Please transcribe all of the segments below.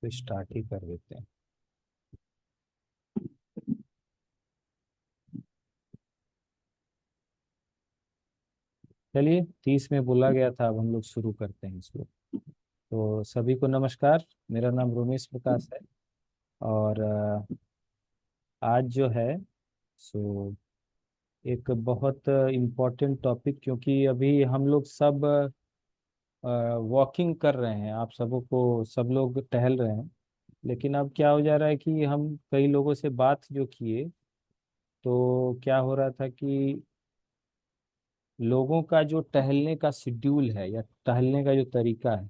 तो स्टार्ट ही कर देते हैं। चलिए, 30 में बोला गया था, अब हम लोग शुरू करते हैं इसको। तो सभी को नमस्कार। मेरा नाम रोमेश प्रकाश है। और आज जो है सो एक बहुत इम्पोर्टेंट टॉपिक, क्योंकि अभी हम लोग सब वॉकिंग कर रहे हैं, आप सबों को सब लोग टहल रहे हैं। लेकिन अब क्या हो जा रहा है कि हम कई लोगों से बात जो किए, तो क्या हो रहा था कि लोगों का जो टहलने का शेड्यूल है या टहलने का जो तरीका है,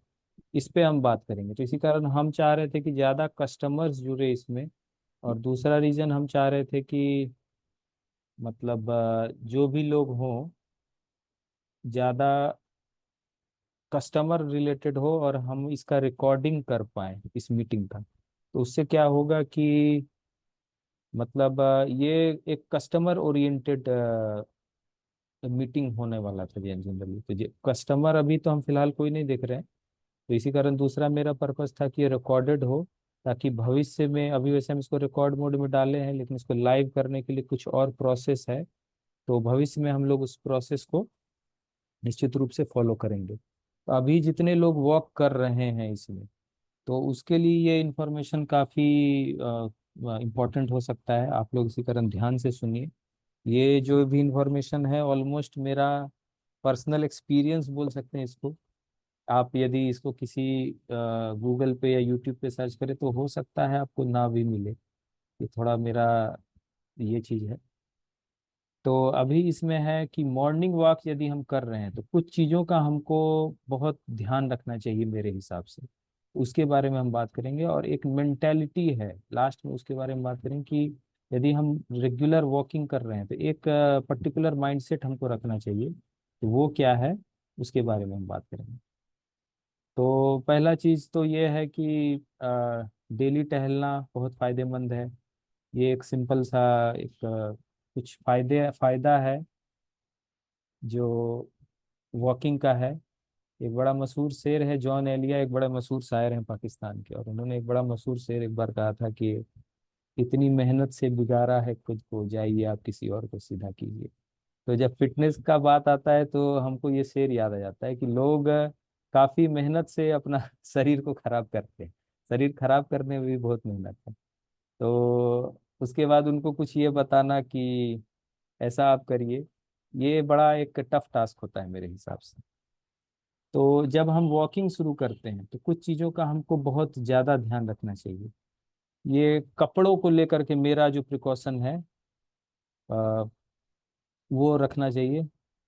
इस पे हम बात करेंगे। तो इसी कारण हम चाह रहे थे कि ज़्यादा कस्टमर्स जुड़े इसमें। और दूसरा रीज़न हम चाह रहे थे कि मतलब जो भी लोग हों, ज़्यादा कस्टमर रिलेटेड हो और हम इसका रिकॉर्डिंग कर पाए इस मीटिंग का। तो उससे क्या होगा कि मतलब ये एक कस्टमर ओरिएंटेड मीटिंग होने वाला था जनरली। तो ये कस्टमर अभी तो हम फिलहाल कोई नहीं देख रहे हैं। तो इसी कारण दूसरा मेरा पर्पस था कि ये रिकॉर्डेड हो, ताकि भविष्य में, अभी वैसे हम इसको रिकॉर्ड मोड में डाले हैं लेकिन इसको लाइव करने के लिए कुछ और प्रोसेस है। तो भविष्य में हम लोग उस प्रोसेस को निश्चित रूप से फॉलो करेंगे। तो अभी जितने लोग वर्क कर रहे हैं इसमें, तो उसके लिए ये इंफॉर्मेशन काफ़ी इम्पोर्टेंट हो सकता है। आप लोग इसी कारण ध्यान से सुनिए। ये जो भी इंफॉर्मेशन है ऑलमोस्ट मेरा पर्सनल एक्सपीरियंस बोल सकते हैं इसको। आप यदि इसको किसी गूगल पे या यूट्यूब पे सर्च करें तो हो सकता है आपको ना भी मिले। ये थोड़ा मेरा ये चीज़ है। तो अभी इसमें है कि मॉर्निंग वॉक यदि हम कर रहे हैं तो कुछ चीज़ों का हमको बहुत ध्यान रखना चाहिए मेरे हिसाब से। उसके बारे में हम बात करेंगे। और एक मेंटेलिटी है लास्ट में, उसके बारे में बात करेंगे कि यदि हम रेगुलर वॉकिंग कर रहे हैं तो एक पर्टिकुलर माइंडसेट हमको रखना चाहिए। तो वो क्या है, उसके बारे में हम बात करेंगे। तो पहला चीज़ तो ये है कि डेली टहलना बहुत फायदेमंद है। ये एक सिंपल सा एक कुछ फायदा है जो वॉकिंग का है। एक बड़ा मशहूर शेर है, जॉन एलिया एक बड़ा मशहूर शायर हैं पाकिस्तान के, और उन्होंने एक बड़ा मशहूर शेर एक बार कहा था कि इतनी मेहनत से बिगाड़ा है खुद को, जाइए आप किसी और को सीधा कीजिए। तो जब फिटनेस का बात आता है तो हमको ये शेर याद आ जाता है कि लोग काफी मेहनत से अपना शरीर को खराब करते हैं। शरीर खराब करने में भी बहुत मेहनत है। तो उसके बाद उनको कुछ ये बताना कि ऐसा आप करिए, ये बड़ा एक टफ टास्क होता है मेरे हिसाब से। तो जब हम वॉकिंग शुरू करते हैं तो कुछ चीज़ों का हमको बहुत ज़्यादा ध्यान रखना चाहिए। ये कपड़ों को लेकर के मेरा जो प्रिकॉशन है वो रखना चाहिए।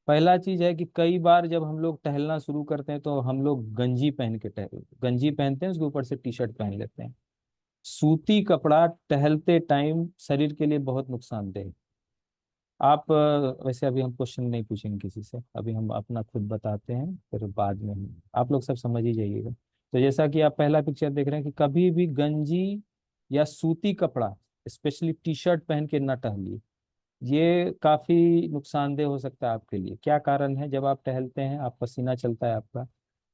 पहला चीज है कि कई बार जब हम लोग टहलना शुरू करते हैं तो हम लोग गंजी पहनते हैं, उसके ऊपर से टी शर्ट पहन लेते हैं। सूती कपड़ा टहलते टाइम शरीर के लिए बहुत नुकसानदेह है। आप वैसे अभी हम क्वेश्चन नहीं पूछेंगे किसी से, अभी हम अपना खुद बताते हैं, फिर बाद में आप लोग सब समझ ही जाइएगा। तो जैसा कि आप पहला पिक्चर देख रहे हैं कि कभी भी गंजी या सूती कपड़ा, स्पेशली टी शर्ट पहन के ना टहलिए। ये काफी नुकसानदेह हो सकता है आपके लिए। क्या कारण है, जब आप टहलते हैं आप पसीना चलता है आपका,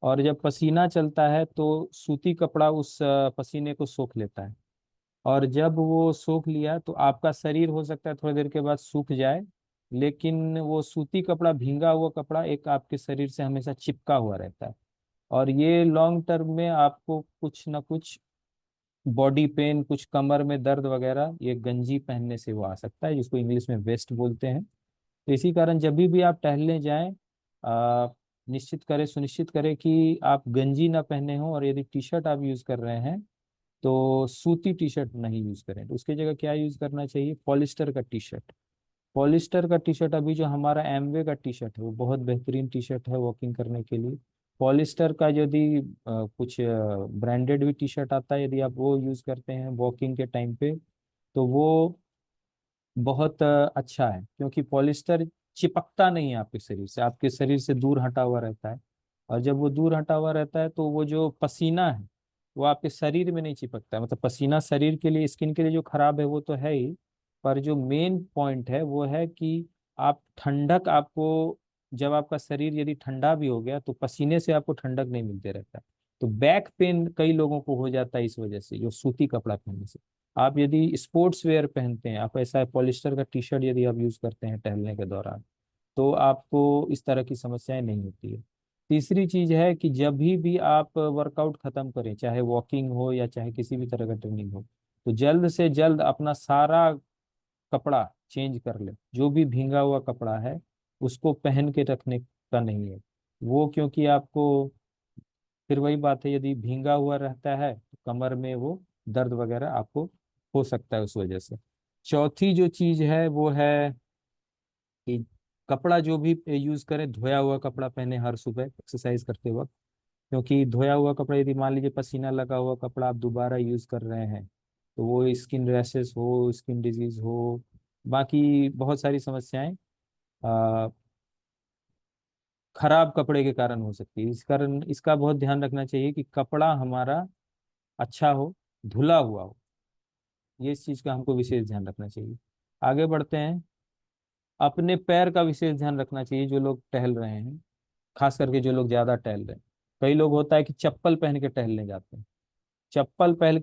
और जब पसीना चलता है तो सूती कपड़ा उस पसीने को सोख लेता है। और जब वो सोख लिया तो आपका शरीर हो सकता है थोड़ी देर के बाद सूख जाए, लेकिन वो सूती कपड़ा, भींगा हुआ कपड़ा एक आपके शरीर से हमेशा चिपका हुआ रहता है। और ये लॉन्ग टर्म में आपको कुछ ना कुछ बॉडी पेन, कुछ कमर में दर्द वगैरह, ये गंजी पहनने से वो आ सकता है, जिसको इंग्लिश में वेस्ट बोलते हैं। तो इसी कारण जब भी आप टहलने जाएं, आ, सुनिश्चित करें कि आप गंजी ना पहने हो। और यदि टी शर्ट आप यूज कर रहे हैं तो सूती टी शर्ट नहीं यूज करें। तो उसकी जगह क्या यूज करना चाहिए, पॉलिस्टर का टी शर्ट। पॉलिस्टर का टी शर्ट, अभी जो हमारा एमवे का टी शर्ट है वो बहुत बेहतरीन टी शर्ट है वॉकिंग करने के लिए। पॉलिस्टर का यदि कुछ ब्रांडेड भी टी शर्ट आता है, यदि आप वो यूज करते हैं वॉकिंग के टाइम पे, तो वो बहुत अच्छा है, क्योंकि पॉलिस्टर चिपकता नहीं है आपके शरीर से, आपके शरीर से दूर हटा हुआ रहता है। और जब वो दूर हटा हुआ रहता है तो वो जो पसीना है वो आपके शरीर में नहीं चिपकता है। मतलब पसीना शरीर के लिए, स्किन के लिए जो खराब है वो तो है ही, पर जो मेन पॉइंट है वो है कि आप ठंडक आपको, जब आपका शरीर यदि ठंडा भी हो गया तो पसीने से आपको ठंडक नहीं मिलते रहता है। तो बैक पेन कई लोगों को हो जाता है इस वजह से, जो सूती कपड़ा पहनने से। आप यदि स्पोर्ट्स वेयर पहनते हैं, आप ऐसा पॉलिस्टर का टी शर्ट यदि आप यूज करते हैं टहलने के दौरान, तो आपको इस तरह की समस्याएं नहीं होती है। तीसरी चीज है कि जब भी आप वर्कआउट खत्म करें, चाहे वॉकिंग हो या चाहे किसी भी तरह का ट्रेनिंग हो, तो जल्द से जल्द अपना सारा कपड़ा चेंज कर ले। जो भी भींगा हुआ कपड़ा है उसको पहन के रखने का नहीं है वो, क्योंकि आपको फिर वही बात है, यदि भींगा हुआ रहता है तो कमर में वो दर्द वगैरह आपको हो सकता है उस वजह से। चौथी जो चीज है वो है कि कपड़ा जो भी यूज करें, धोया हुआ कपड़ा पहने हर सुबह एक्सरसाइज करते वक्त। क्योंकि धोया हुआ कपड़ा, यदि मान लीजिए पसीना लगा हुआ कपड़ा आप दोबारा यूज कर रहे हैं, तो वो स्किन रैशेस हो, स्किन डिजीज हो, बाकी बहुत सारी समस्याएं आ, खराब कपड़े के कारण हो सकती है। इस कारण इसका बहुत ध्यान रखना चाहिए कि कपड़ा हमारा अच्छा हो, धुला हुआ हो। ये इस चीज का हमको विशेष ध्यान रखना चाहिए। आगे बढ़ते हैं। अपने पैर का विशेष ध्यान रखना चाहिए जो लोग टहल रहे हैं, खास करके जो लोग ज्यादा टहल रहे हैं। कई लोग होता है कि चप्पल पहन के टहलने जाते हैं। चप्पल पहन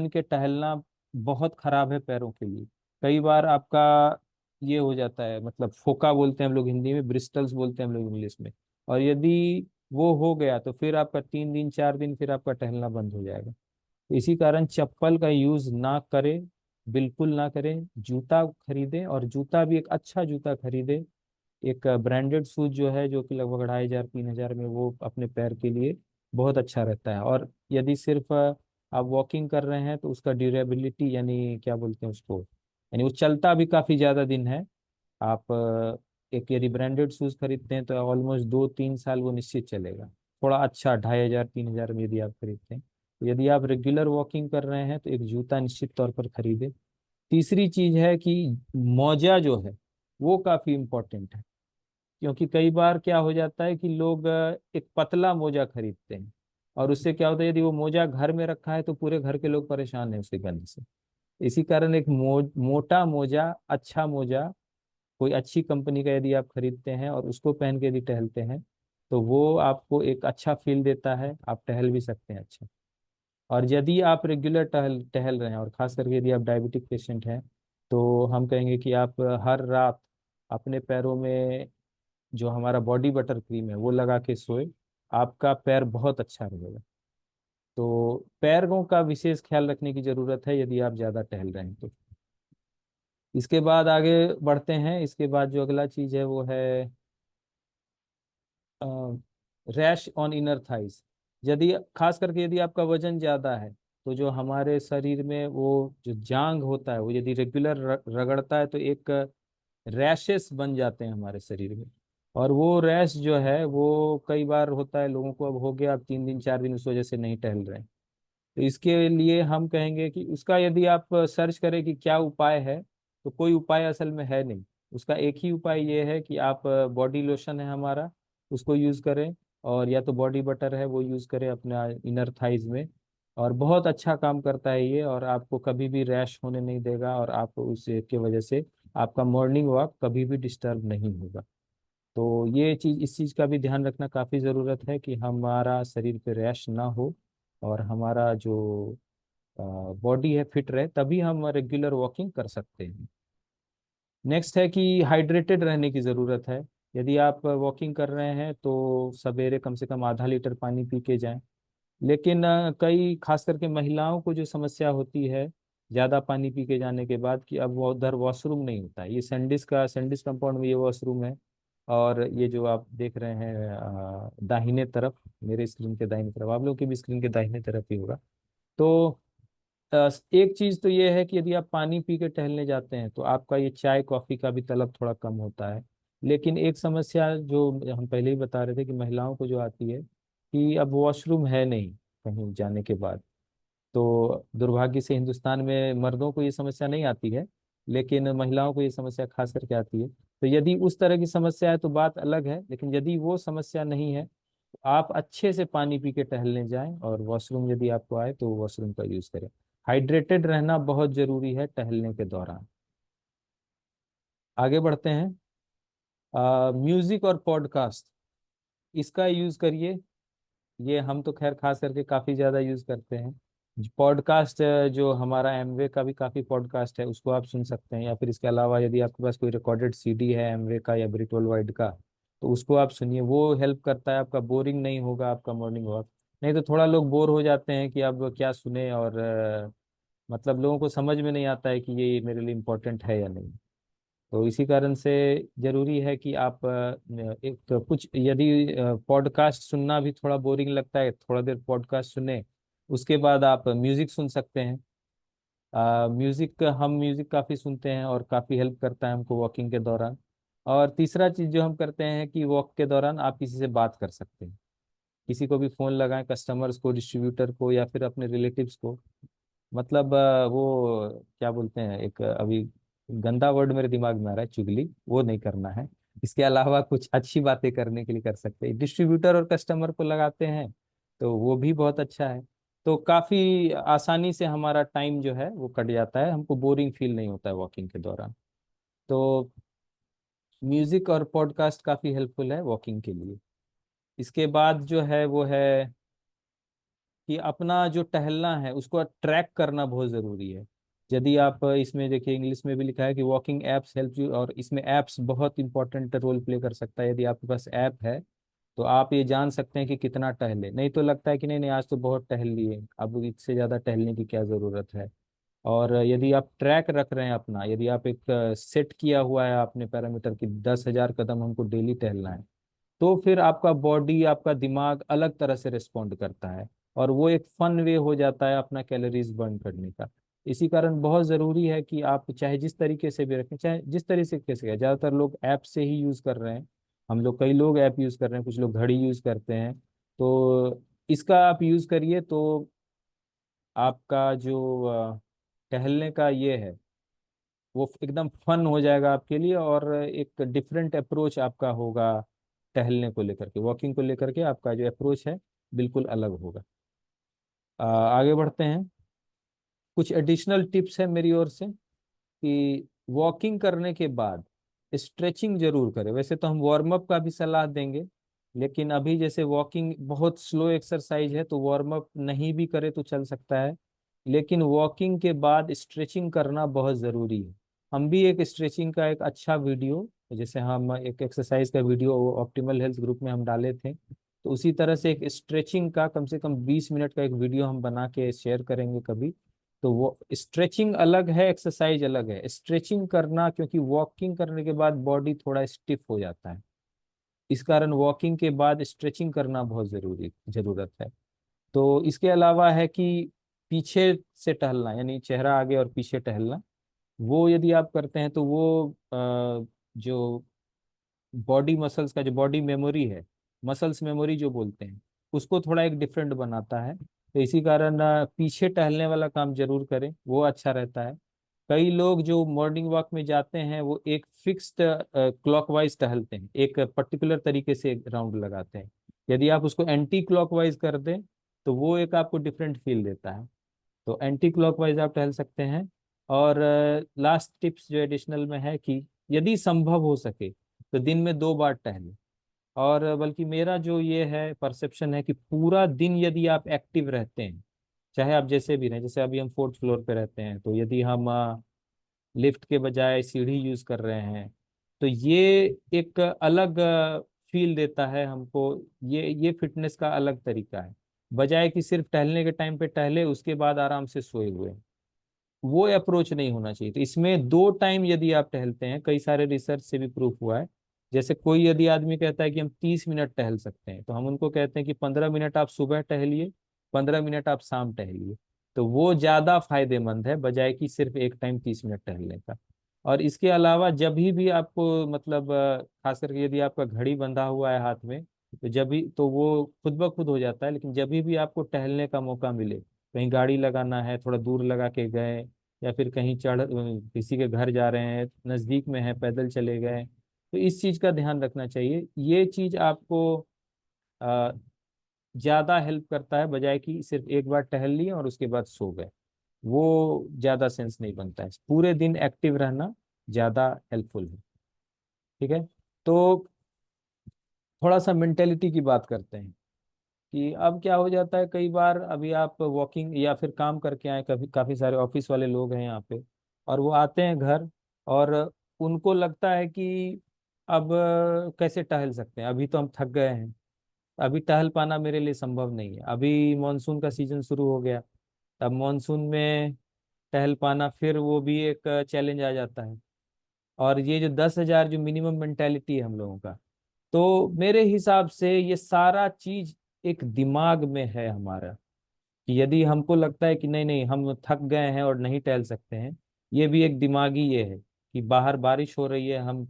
के टहलना बहुत खराब है पैरों के लिए। कई बार आपका ये हो जाता है, मतलब फोका बोलते हैं हम लोग हिंदी में, ब्रिस्टल्स बोलते हैं हम लोग इंग्लिश में। और यदि वो हो गया तो फिर आपका 3 दिन 4 दिन फिर आपका टहलना बंद हो जाएगा। तो इसी कारण चप्पल का यूज ना करें, बिल्कुल ना करें। जूता खरीदें, और जूता भी एक अच्छा जूता खरीदें। एक ब्रांडेड शूज जो है, जो कि लगभग 2500 3000 में, वो अपने पैर के लिए बहुत अच्छा रहता है। और यदि सिर्फ आप वॉकिंग कर रहे हैं तो उसका ड्यूरेबिलिटी, यानी क्या बोलते हैं उसको, यानी वो चलता भी काफी ज्यादा दिन है। आप एक यदि ब्रांडेड शूज खरीदते हैं तो ऑलमोस्ट 2 3 साल वो निश्चित चलेगा। थोड़ा अच्छा 2500 3000 में यदि आप खरीदते हैं। तो यदि आप रेगुलर वॉकिंग कर रहे हैं तो एक जूता निश्चित तौर पर खरीदें। तीसरी चीज है कि मोजा जो है वो काफी इम्पोर्टेंट है। क्योंकि कई बार क्या हो जाता है कि लोग एक पतला मोजा खरीदते हैं, और उससे क्या होता है, यदि वो मोजा घर में रखा है तो पूरे घर के लोग परेशान हैं उसके गंध से। इसी कारण एक मोटा मोजा, अच्छा मोजा, कोई अच्छी कंपनी का यदि आप खरीदते हैं और उसको पहन के यदि टहलते हैं, तो वो आपको एक अच्छा फील देता है, आप टहल भी सकते हैं अच्छा। और यदि आप रेगुलर टहल टहल रहे हैं, और खास करके यदि आप डायबिटिक पेशेंट हैं, तो हम कहेंगे कि आप हर रात अपने पैरों में जो हमारा बॉडी बटर क्रीम है वो लगा के सोए। आपका पैर बहुत अच्छा रहेगा। तो पैरों का विशेष ख्याल रखने की जरूरत है यदि आप ज्यादा टहल रहे हैं तो। इसके बाद आगे बढ़ते हैं। इसके बाद जो अगला चीज है वो है रैश ऑन इनर थाइस। यदि खास करके यदि आपका वजन ज्यादा है, तो जो हमारे शरीर में वो जो जांग होता है वो यदि रेगुलर रगड़ता है तो एक रैशेस बन जाते हैं हमारे शरीर में। और वो रैश जो है वो कई बार होता है लोगों को, अब हो गया, अब 3 दिन 4 दिन उस वजह से नहीं टहल रहे हैं। तो इसके लिए हम कहेंगे कि उसका यदि आप सर्च करें कि क्या उपाय है, तो कोई उपाय असल में है नहीं। उसका एक ही उपाय ये है कि आप बॉडी लोशन है हमारा, उसको यूज करें, और या तो बॉडी बटर है वो यूज करें अपना इनर थाइज में। और बहुत अच्छा काम करता है ये, और आपको कभी भी रैश होने नहीं देगा, और आप उसके वजह से आपका मॉर्निंग वॉक कभी भी डिस्टर्ब नहीं होगा। तो ये चीज, इस चीज का भी ध्यान रखना काफी जरूरत है कि हमारा शरीर पे रैश ना हो, और हमारा जो बॉडी है फिट रहे, तभी हम रेगुलर वॉकिंग कर सकते हैं। नेक्स्ट है कि हाइड्रेटेड रहने की ज़रूरत है। यदि आप वॉकिंग कर रहे हैं तो सवेरे कम से कम आधा लीटर पानी पी के जाएं। लेकिन कई खास करके महिलाओं को जो समस्या होती है ज़्यादा पानी पी के जाने के बाद, कि अब वो उधर वॉशरूम नहीं होता है। ये सैंडिस कंपाउंड में ये वॉशरूम है। और ये जो आप देख रहे हैं दाहिने तरफ, मेरे स्क्रीन के दाहिने तरफ, आप लोगों की भी स्क्रीन के दाहिने तरफ ही होगा। तो एक चीज तो ये है कि यदि आप पानी पी के टहलने जाते हैं तो आपका ये चाय कॉफी का भी तलब थोड़ा कम होता है। लेकिन एक समस्या जो हम पहले ही बता रहे थे कि महिलाओं को जो आती है, कि अब वॉशरूम है नहीं कहीं जाने के बाद। तो दुर्भाग्य से हिंदुस्तान में मर्दों को ये समस्या नहीं आती है, लेकिन महिलाओं को ये समस्या खास करके आती है। तो यदि उस तरह की समस्या है तो बात अलग है, लेकिन यदि वो समस्या नहीं है तो आप अच्छे से पानी पी के टहलने जाएं, और वॉशरूम यदि आपको आए तो वॉशरूम का यूज करें। हाइड्रेटेड रहना बहुत जरूरी है टहलने के दौरान। आगे बढ़ते हैं। म्यूजिक और पॉडकास्ट, इसका यूज करिए। ये हम तो खैर खास करके काफ़ी ज़्यादा यूज़ करते हैं। पॉडकास्ट जो हमारा एमवे का भी काफ़ी पॉडकास्ट है, उसको आप सुन सकते हैं, या फिर इसके अलावा यदि आपके पास कोई रिकॉर्डेड सीडी है एमवे का या ब्रिट वर्ल्ड वाइड का, तो उसको आप सुनिए, वो हेल्प करता है, आपका बोरिंग नहीं होगा आपका मॉर्निंग वॉक। नहीं तो थोड़ा लोग बोर हो जाते हैं कि अब क्या सुने, और मतलब लोगों को समझ में नहीं आता है कि ये मेरे लिए इम्पोर्टेंट है या नहीं। तो इसी कारण से जरूरी है कि आप एक तो कुछ यदि पॉडकास्ट सुनना भी थोड़ा बोरिंग लगता है, थोड़ा देर पॉडकास्ट सुने, उसके बाद आप म्यूजिक सुन सकते हैं। म्यूजिक, हम म्यूजिक काफ़ी सुनते हैं और काफ़ी हेल्प करता है हमको वॉकिंग के दौरान। और तीसरा चीज़ जो हम करते हैं कि वॉक के दौरान आप किसी से बात कर सकते हैं, किसी को भी फ़ोन लगाएं, कस्टमर्स को, डिस्ट्रीब्यूटर को, या फिर अपने रिलेटिव्स को। मतलब वो क्या बोलते हैं, एक अभी गंदा वर्ड मेरे दिमाग में आ रहा है, चुगली, वो नहीं करना है। इसके अलावा कुछ अच्छी बातें करने के लिए कर सकते हैं, डिस्ट्रीब्यूटर और कस्टमर को लगाते हैं, तो वो भी बहुत अच्छा है। तो काफी आसानी से हमारा टाइम जो है वो कट जाता है, हमको बोरिंग फील नहीं होता है वॉकिंग के दौरान। तो म्यूजिक और पॉडकास्ट काफी हेल्पफुल है वॉकिंग के लिए। इसके बाद जो है वो है कि अपना जो टहलना है उसको ट्रैक करना बहुत ज़रूरी है। यदि आप इसमें देखिए, इंग्लिश में भी लिखा है कि वॉकिंग एप्स हेल्प यू, और इसमें एप्स बहुत इंपॉर्टेंट रोल प्ले कर सकता है। यदि आपके पास ऐप है तो आप ये जान सकते हैं कि कितना टहले, नहीं तो लगता है कि नहीं नहीं आज तो बहुत टहल लिए, अब इससे ज़्यादा टहलने की क्या ज़रूरत है। और यदि आप ट्रैक रख रहे हैं अपना, यदि आप एक सेट किया हुआ है आपने पैरामीटर की 10,000 कदम हमको डेली टहलना है, तो फिर आपका बॉडी, आपका दिमाग अलग तरह से रिस्पॉन्ड करता है, और वो एक फन वे हो जाता है अपना कैलोरीज बर्न करने का। इसी कारण बहुत ज़रूरी है कि आप चाहे जिस तरीके से भी रखें, चाहे जिस तरीके से, ज़्यादातर लोग ऐप से ही यूज़ कर रहे हैं। हम लोग, कई लोग ऐप यूज़ कर रहे हैं, कुछ लोग घड़ी यूज़ करते हैं। तो इसका आप यूज़ करिए, तो आपका जो टहलने का ये है वो एकदम फन हो जाएगा आपके लिए, और एक डिफरेंट अप्रोच आपका होगा टहलने को लेकर के, वॉकिंग को लेकर के आपका जो अप्रोच है बिल्कुल अलग होगा। आगे बढ़ते हैं। कुछ एडिशनल टिप्स है मेरी ओर से कि वॉकिंग करने के बाद स्ट्रेचिंग जरूर करें। वैसे तो हम वार्म अप का भी सलाह देंगे, लेकिन अभी जैसे वॉकिंग बहुत स्लो एक्सरसाइज है, तो वार्म अप नहीं भी करे तो चल सकता है, लेकिन वॉकिंग के बाद स्ट्रेचिंग करना बहुत ज़रूरी है। हम भी एक स्ट्रेचिंग का एक अच्छा वीडियो, जैसे हम एक एक्सरसाइज का वीडियो ऑप्टिमल हेल्थ ग्रुप में हम डाले थे, तो उसी तरह से एक स्ट्रेचिंग का कम से कम 20 मिनट का एक वीडियो हम बना के शेयर करेंगे कभी। तो वो स्ट्रेचिंग अलग है, एक्सरसाइज अलग है। स्ट्रेचिंग करना, क्योंकि वॉकिंग करने के बाद बॉडी थोड़ा स्टिफ हो जाता है, इस कारण वॉकिंग के बाद स्ट्रेचिंग करना बहुत जरूरत है। तो इसके अलावा है कि पीछे से टहलना, यानी चेहरा आगे और पीछे टहलना, वो यदि आप करते हैं तो वो जो बॉडी मसल्स का, जो बॉडी मेमोरी है, मसल्स मेमोरी जो बोलते हैं, उसको थोड़ा एक डिफरेंट बनाता है। तो इसी कारण पीछे टहलने वाला काम जरूर करें, वो अच्छा रहता है। कई लोग जो मॉर्निंग वॉक में जाते हैं वो एक फिक्स्ड क्लॉकवाइज टहलते हैं, एक पर्टिकुलर तरीके से राउंड लगाते हैं। यदि आप उसको एंटी क्लॉकवाइज कर दें तो वो एक आपको डिफरेंट फील देता है। तो एंटी क्लॉकवाइज आप टहल सकते हैं। और लास्ट टिप्स जो एडिशनल में है कि यदि संभव हो सके तो दिन में 2 बार टहलें। और बल्कि मेरा जो ये है परसेप्शन है कि पूरा दिन यदि आप एक्टिव रहते हैं, चाहे आप जैसे भी रहें, जैसे अभी हम 4th फ्लोर पे रहते हैं, तो यदि हम लिफ्ट के बजाय सीढ़ी यूज कर रहे हैं, तो ये एक अलग फील देता है हमको। ये फिटनेस का अलग तरीका है, बजाय कि सिर्फ टहलने के टाइम पे टहले उसके बाद आराम से सोए हुए। वो अप्रोच नहीं होना चाहिए। तो इसमें 2 टाइम यदि आप टहलते हैं, कई सारे रिसर्च से भी प्रूफ हुआ है। जैसे कोई यदि आदमी कहता है कि हम 30 मिनट टहल सकते हैं, तो हम उनको कहते हैं कि 15 मिनट आप सुबह टहलिए, 15 मिनट आप शाम टहलिए। तो वो ज्यादा फायदेमंद है बजाय कि सिर्फ एक टाइम 30 मिनट टहलने का। और इसके अलावा जब भी आपको मतलब खास करके यदि आपका घड़ी बंधा हुआ है हाथ में, तो जब भी तो वो खुद ब खुद हो जाता है, लेकिन जब भी आपको टहलने का मौका मिले, कहीं गाड़ी लगाना है, थोड़ा दूर लगा के गए, या फिर कहीं किसी के घर जा रहे हैं, नजदीक में है, पैदल चले गए, तो इस चीज का ध्यान रखना चाहिए। ये चीज आपको अ, ज्यादा हेल्प करता है, बजाय कि सिर्फ एक बार टहल लिए और उसके बाद सो गए। वो ज्यादा सेंस नहीं बनता है, पूरे दिन एक्टिव रहना ज्यादा हेल्पफुल है। ठीक है। तो थोड़ा सा मेंटेलिटी की बात करते हैं। कि अब क्या हो जाता है कई बार, अभी आप वॉकिंग या फिर काम करके आए, कभी काफी सारे ऑफिस वाले लोग हैं यहाँ पे, और वो आते हैं घर, और उनको लगता है कि अब कैसे टहल सकते हैं, अभी तो हम थक गए हैं, अभी टहल पाना मेरे लिए संभव नहीं है। अभी मानसून का सीजन शुरू हो गया, अब मानसून में टहल पाना फिर वो भी एक चैलेंज आ जाता है। और ये जो 10,000 जो मिनिमम मेंटेलिटी है हम लोगों का, तो मेरे हिसाब से ये सारा चीज एक दिमाग में है हमारा, कि यदि हमको लगता है कि नहीं नहीं हम थक गए हैं और नहीं टहल सकते हैं, ये भी एक दिमागी ये है कि बाहर बारिश हो रही है, हम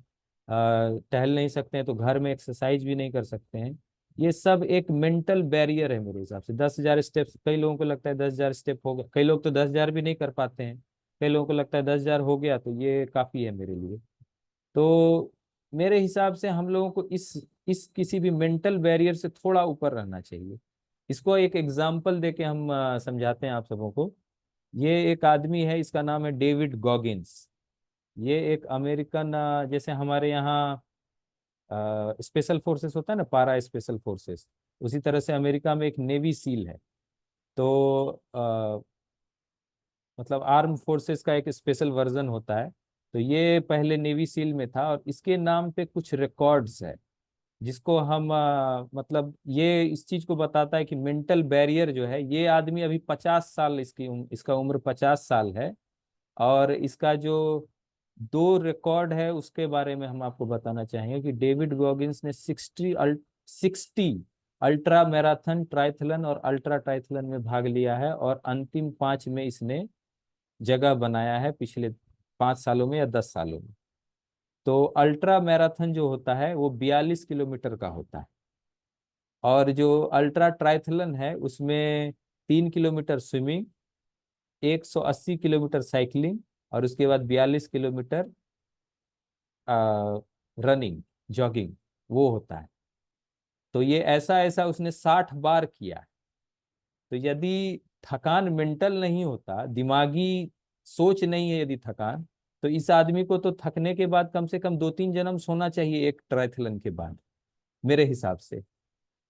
टहल नहीं सकते हैं, तो घर में एक्सरसाइज भी नहीं कर सकते हैं। ये सब एक मेंटल बैरियर है मेरे हिसाब से। 10,000 स्टेप्स, कई लोगों को लगता है 10,000 स्टेप हो गया, कई लोग तो 10,000 भी नहीं कर पाते हैं, कई लोगों को लगता है 10,000 हो गया तो ये काफी है मेरे लिए। तो मेरे हिसाब से हम लोगों को इस किसी भी मेंटल बैरियर से थोड़ा ऊपर रहना चाहिए। इसको एक एग्जाम्पल देके हम समझाते हैं आप सबों को। ये एक आदमी है, इसका नाम है डेविड गॉगिंस। ये एक अमेरिकन, जैसे हमारे यहाँ स्पेशल फोर्सेस होता है ना, पारा स्पेशल फोर्सेस, उसी तरह से अमेरिका में एक नेवी सील है। तो मतलब आर्म फोर्सेस का एक स्पेशल वर्जन होता है। तो ये पहले नेवी सील में था, और इसके नाम पे कुछ रिकॉर्ड्स है, जिसको हम मतलब ये इस चीज को बताता है कि मेंटल बैरियर जो है, ये आदमी अभी 50 साल, इसका उम्र 50 साल है। और इसका जो दो रिकॉर्ड है उसके बारे में हम आपको बताना चाहेंगे कि डेविड गॉगिंस ने 60 अल्ट्रा मैराथन, ट्राइथलन और अल्ट्रा ट्राइथलन में भाग लिया है, और अंतिम 5 में इसने जगह बनाया है पिछले 5 सालों में या 10 सालों में। तो अल्ट्रा मैराथन जो होता है वो 42 किलोमीटर का होता है, और जो अल्ट्रा ट्राइथलन है उसमें 3 किलोमीटर स्विमिंग, 180 किलोमीटर साइकिलिंग, और उसके बाद 42 किलोमीटर रनिंग, जॉगिंग, वो होता है। तो ये ऐसा ऐसा उसने 60 बार किया है। तो यदि थकान मेंटल नहीं होता, दिमागी सोच नहीं है यदि थकान, तो इस आदमी को तो थकने के बाद कम से कम 2-3 जन्म सोना चाहिए एक ट्रायथलन के बाद, मेरे हिसाब से।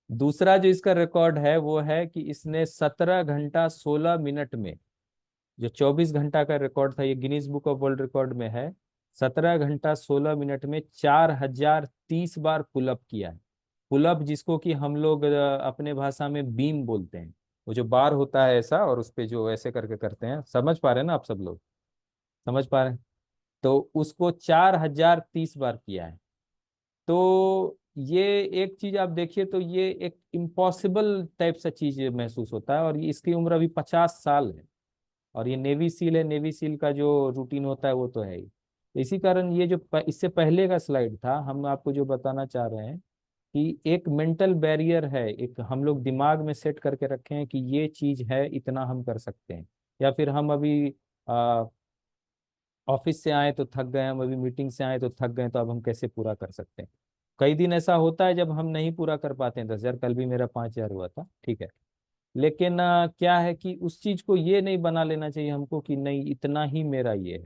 दूसरा जो इसका रिकॉर्ड है वो है कि इसने 17 घंटा 16 मिनट में, जो 24 घंटा का रिकॉर्ड था, ये Guinness book of world record में है, 17 घंटा 16 मिनट में 4,030 बार पुलअप किया है। पुलअप जिसको कि हम लोग अपने भाषा में बीम बोलते हैं, वो जो बार होता है ऐसा, और उस पे जो ऐसे करके करते हैं, समझ पा रहे हैं ना आप सब लोग, समझ पा रहे हैं? तो उसको 4,030 बार किया है। तो ये एक चीज आप देखिए, तो ये एक इम्पॉसिबल टाइप सा चीज महसूस होता है, और ये इसकी उम्र अभी 50 साल है। और ये नेवी सील है, नेवी सील का जो रूटीन होता है वो तो है ही। तो इसी कारण ये जो इससे पहले का स्लाइड था, हम आपको जो बताना चाह रहे हैं कि एक मेंटल बैरियर है, एक हम लोग दिमाग में सेट करके रखे हैं कि ये चीज है, इतना हम कर सकते हैं। या फिर हम अभी ऑफिस से आए तो थक गए, हम अभी मीटिंग से आए तो थक गए, तो अब हम कैसे पूरा कर सकते हैं। कई दिन ऐसा होता है जब हम नहीं पूरा कर पाते हैं 10,000, कल भी मेरा 5,000 हुआ था, ठीक है। लेकिन क्या है कि उस चीज को ये नहीं बना लेना चाहिए हमको कि नहीं इतना ही मेरा ये है।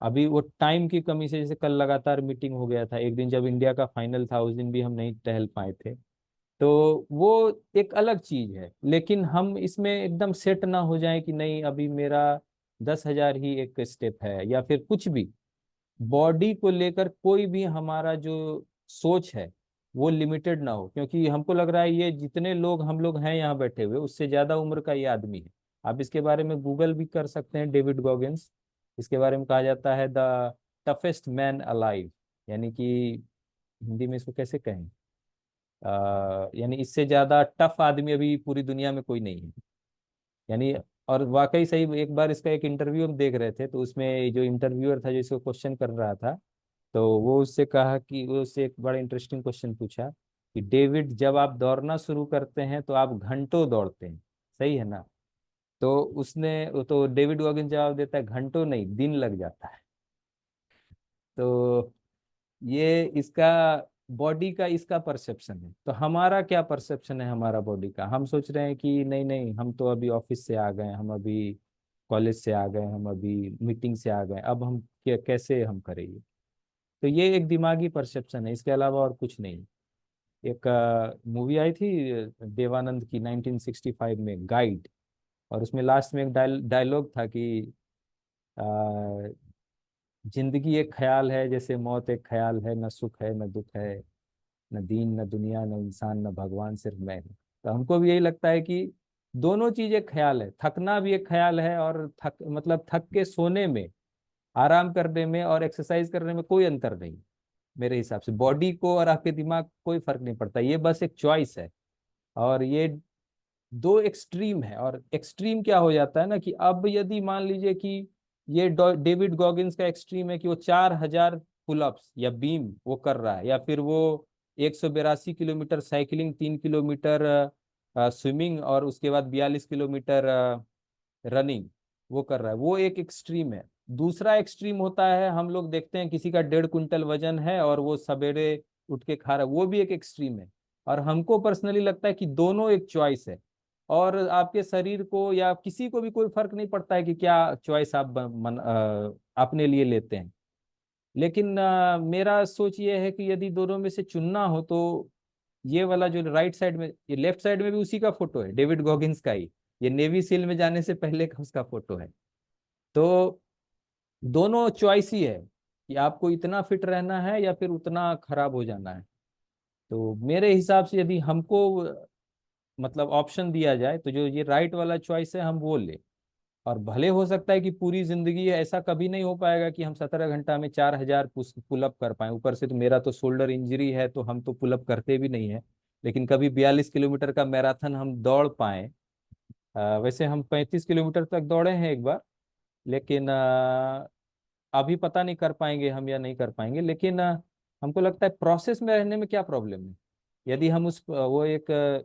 अभी वो टाइम की कमी से, जैसे कल लगातार मीटिंग हो गया था, एक दिन जब इंडिया का फाइनल था उस दिन भी हम नहीं टहल पाए थे। तो वो एक अलग चीज है, लेकिन हम इसमें एकदम सेट ना हो जाए कि नहीं अभी मेरा 10,000 ही एक स्टेप है, या फिर कुछ भी बॉडी को लेकर कोई भी हमारा जो सोच है वो लिमिटेड ना हो। क्योंकि हमको लग रहा है ये जितने लोग हम लोग हैं यहाँ बैठे हुए, उससे ज्यादा उम्र का ये आदमी है। आप इसके बारे में गूगल भी कर सकते हैं, डेविड गॉगिंस। इसके बारे में कहा जाता है द टफेस्ट मैन अलाइव, यानी कि हिंदी में इसको कैसे कहें, यानी इससे ज्यादा टफ आदमी अभी पूरी दुनिया में कोई नहीं है, यानी। और वाकई सही, एक बार इसका एक इंटरव्यू हम देख रहे थे, तो उसमें जो इंटरव्यूअर था जो इसको क्वेश्चन कर रहा था, तो वो उससे कहा कि वो उससे एक बड़ा इंटरेस्टिंग क्वेश्चन पूछा कि डेविड जब आप दौड़ना शुरू करते हैं तो आप घंटों दौड़ते हैं, सही है ना? तो तो डेविड गॉगिन जवाब देता है घंटों नहीं, दिन लग जाता है। तो ये इसका बॉडी का इसका परसेप्शन है। तो हमारा क्या परसेप्शन है हमारा बॉडी का? हम सोच रहे हैं कि नहीं नहीं हम तो अभी ऑफिस से आ गए, हम अभी कॉलेज से आ गए, हम अभी मीटिंग से आ गए, अब हम कैसे हम करेंगे। तो ये एक दिमागी परसेप्शन है, इसके अलावा और कुछ नहीं। एक मूवी आई थी देवानंद की 1965 में, गाइड। और उसमें लास्ट में एक डायलॉग था कि अ, जिंदगी एक ख्याल है जैसे मौत एक ख्याल है, न सुख है न दुख है, न दीन न दुनिया न इंसान न भगवान, सिर्फ मैं हूं। तो हमको भी यही लगता है कि दोनों चीज एक ख्याल है, थकना भी एक ख्याल है, और थक मतलब थक के सोने में, आराम करने में और एक्सरसाइज करने में कोई अंतर नहीं। मेरे हिसाब से बॉडी को और आपके दिमाग को कोई फर्क नहीं पड़ता, ये बस एक चॉइस है। और ये दो एक्सट्रीम है, और एक्सट्रीम क्या हो जाता है ना, कि अब यदि मान लीजिए कि ये डेविड गॉगिंस का एक्सट्रीम है कि वो 4,000 पुलअप्स या बीम वो कर रहा है, या फिर वो 182 किलोमीटर साइकिलिंग, 3 किलोमीटर स्विमिंग, और उसके बाद 42 किलोमीटर रनिंग वो कर रहा है, वो एक एक्सट्रीम है। दूसरा एक्सट्रीम होता है, हम लोग देखते हैं किसी का 1.5 कुंटल वजन है और वो सवेरे उठ के खा रहा है, वो भी एक एक्सट्रीम है। और हमको पर्सनली लगता है कि दोनों एक चॉइस है, और आपके शरीर को या किसी को भी कोई फर्क नहीं पड़ता है कि क्या चॉइस आप अपने लिए लेते हैं। लेकिन मेरा सोच ये है कि यदि दोनों में से चुनना हो तो ये वाला जो राइट साइड में, ये लेफ्ट साइड में भी उसी का फोटो है, डेविड गॉगिंस का ही। ये नेवी सील में जाने से पहले का उसका फोटो है। तो दोनों चॉइस ही है कि आपको इतना फिट रहना है या फिर उतना खराब हो जाना है। तो मेरे हिसाब से यदि हमको मतलब ऑप्शन दिया जाए तो जो ये राइट वाला चॉइस है हम वो ले। और भले हो सकता है कि पूरी जिंदगी ऐसा कभी नहीं हो पाएगा कि हम 17 घंटा में 4,000 पुलअप कर पाए, ऊपर से तो मेरा तो शोल्डर इंजरी है तो हम तो पुलअप करते भी नहीं है। लेकिन कभी 42 किलोमीटर का मैराथन हम दौड़ पाए। वैसे हम 35 किलोमीटर तक दौड़े हैं एक बार, लेकिन अभी पता नहीं कर पाएंगे हम या नहीं कर पाएंगे। लेकिन हमको लगता है प्रोसेस में रहने में क्या प्रॉब्लम है। यदि हम उस वो एक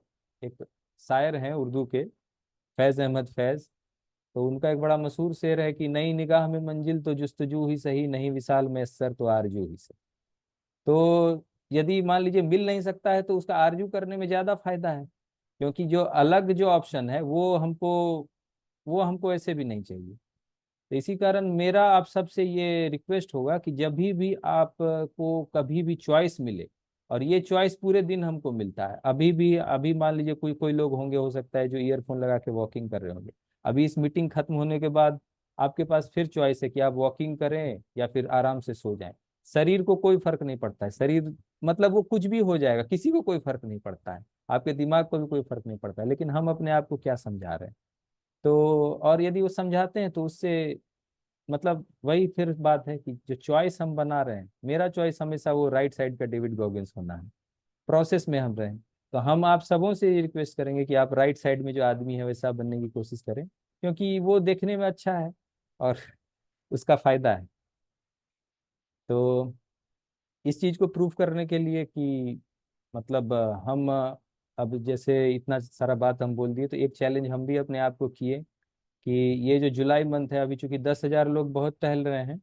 शायर हैं उर्दू के, फैज अहमद फैज। तो उनका एक बड़ा मशहूर शेर है कि नई निगाह में मंजिल तो जुस्तजू ही सही, नहीं विसाल में सर तो आरजू ही सही। तो यदि मान लीजिए मिल नहीं सकता है तो उसका आरजू करने में ज्यादा फायदा है, क्योंकि जो अलग जो ऑप्शन है वो हमको ऐसे भी नहीं चाहिए। तो इसी कारण मेरा आप सबसे ये रिक्वेस्ट होगा कि जब भी आपको कभी भी चॉइस मिले, और ये चॉइस पूरे दिन हमको मिलता है, अभी भी अभी मान लीजिए कोई कोई लोग होंगे हो सकता है जो ईयरफोन लगा के वॉकिंग कर रहे होंगे, अभी इस मीटिंग खत्म होने के बाद आपके पास फिर चॉइस है कि आप वॉकिंग करें या फिर आराम से सो जाएं। शरीर को कोई फर्क नहीं पड़ता है, शरीर मतलब वो कुछ भी हो जाएगा, किसी को कोई फर्क नहीं पड़ता है, आपके दिमाग को भी कोई फर्क नहीं पड़ता है, लेकिन हम अपने आप को क्या समझा रहे हैं। तो और यदि वो समझाते हैं तो उससे मतलब वही फिर बात है कि जो चॉइस हम बना रहे हैं, मेरा चॉइस हमेशा वो राइट साइड का डेविड गॉगिंस होना है, प्रोसेस में हम रहें। तो हम आप सबों से ये रिक्वेस्ट करेंगे कि आप राइट साइड में जो आदमी है वैसा बनने की कोशिश करें, क्योंकि वो देखने में अच्छा है और उसका फायदा है। तो इस चीज को प्रूव करने के लिए कि मतलब हम अब जैसे इतना सारा बात हम बोल दिए, तो एक चैलेंज हम भी अपने आप को किए कि ये जो जुलाई मंथ है, अभी चूंकि 10,000 लोग बहुत टहल रहे हैं,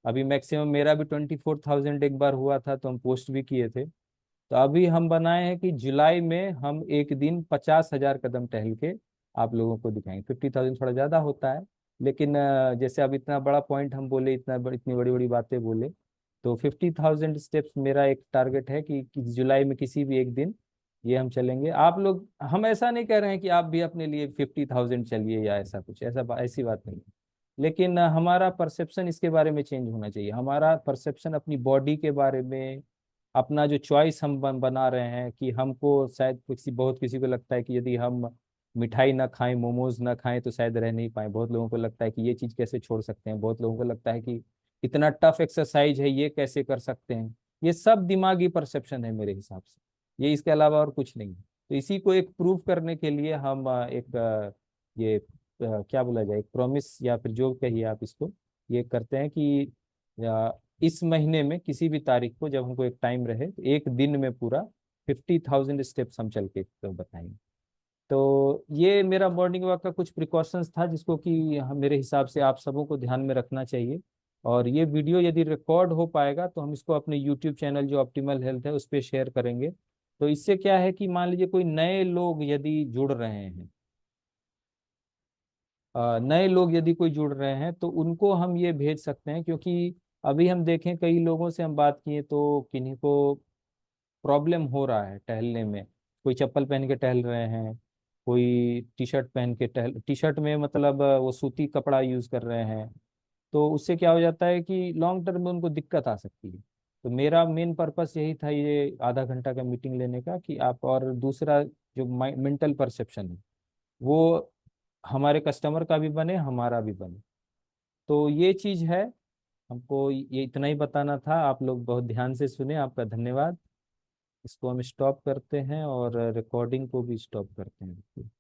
अभी मैक्सिमम मेरा भी 24,000 एक बार हुआ था तो हम पोस्ट भी किए थे। तो अभी हम बनाए हैं कि जुलाई में हम एक दिन 50,000 कदम टहल के आप लोगों को दिखाएंगे। 50,000 थोड़ा ज्यादा होता है, लेकिन जैसे अब इतना बड़ा पॉइंट हम बोले, इतनी बड़ी बड़ी बातें बोले, तो 50,000 स्टेप्स मेरा एक टारगेट है कि जुलाई में किसी भी एक दिन ये हम चलेंगे। आप लोग, हम ऐसा नहीं कह रहे हैं कि आप भी अपने लिए 50,000 चलिए या ऐसा कुछ, ऐसी बात नहीं है। लेकिन हमारा परसेप्शन इसके बारे में चेंज होना चाहिए, हमारा परसेप्शन अपनी बॉडी के बारे में, अपना जो चॉइस हम बना रहे हैं कि हमको शायद किसी को लगता है कि यदि हम मिठाई ना खाएं, मोमोज ना खाएं तो शायद रह नहीं पाए। बहुत लोगों को लगता है कि ये चीज कैसे छोड़ सकते हैं, बहुत लोगों को लगता है कि इतना टफ एक्सरसाइज है ये कैसे कर सकते हैं। ये सब दिमागी परसेप्शन है मेरे हिसाब से, ये इसके अलावा और कुछ नहीं है। तो इसी को एक प्रूव करने के लिए हम ये क्या बोला जाए, एक प्रॉमिस या फिर जो कहिए आप इसको, ये करते हैं कि इस महीने में किसी भी तारीख को जब हमको एक टाइम रहे तो एक दिन में पूरा 50,000 स्टेप्स हम चल के तो बताएंगे। तो ये मेरा मॉर्निंग वॉक का कुछ प्रिकॉशंस था जिसको कि मेरे हिसाब से आप सबों को ध्यान में रखना चाहिए। और ये वीडियो यदि रिकॉर्ड हो पाएगा तो हम इसको अपने यूट्यूब चैनल जो ऑप्टिमल हेल्थ है उस पर शेयर करेंगे। तो इससे क्या है कि मान लीजिए कोई नए लोग यदि जुड़ रहे हैं, नए लोग यदि कोई जुड़ रहे हैं तो उनको हम ये भेज सकते हैं, क्योंकि अभी हम देखें कई लोगों से हम बात किए तो किन्हीं को प्रॉब्लम हो रहा है टहलने में, कोई चप्पल पहन के टहल रहे हैं, कोई टी शर्ट पहन के टहल, टी शर्ट में मतलब वो सूती कपड़ा यूज कर रहे हैं, तो उससे क्या हो जाता है कि लॉन्ग टर्म में उनको दिक्कत आ सकती है। तो मेरा मेन पर्पस यही था ये आधा घंटा का मीटिंग लेने का, कि आप, और दूसरा जो मेंटल परसेप्शन है वो हमारे कस्टमर का भी बने, हमारा भी बने। तो ये चीज है, हमको ये इतना ही बताना था। आप लोग बहुत ध्यान से सुने, आपका धन्यवाद। इसको हम स्टॉप करते हैं और रिकॉर्डिंग को भी स्टॉप करते हैं।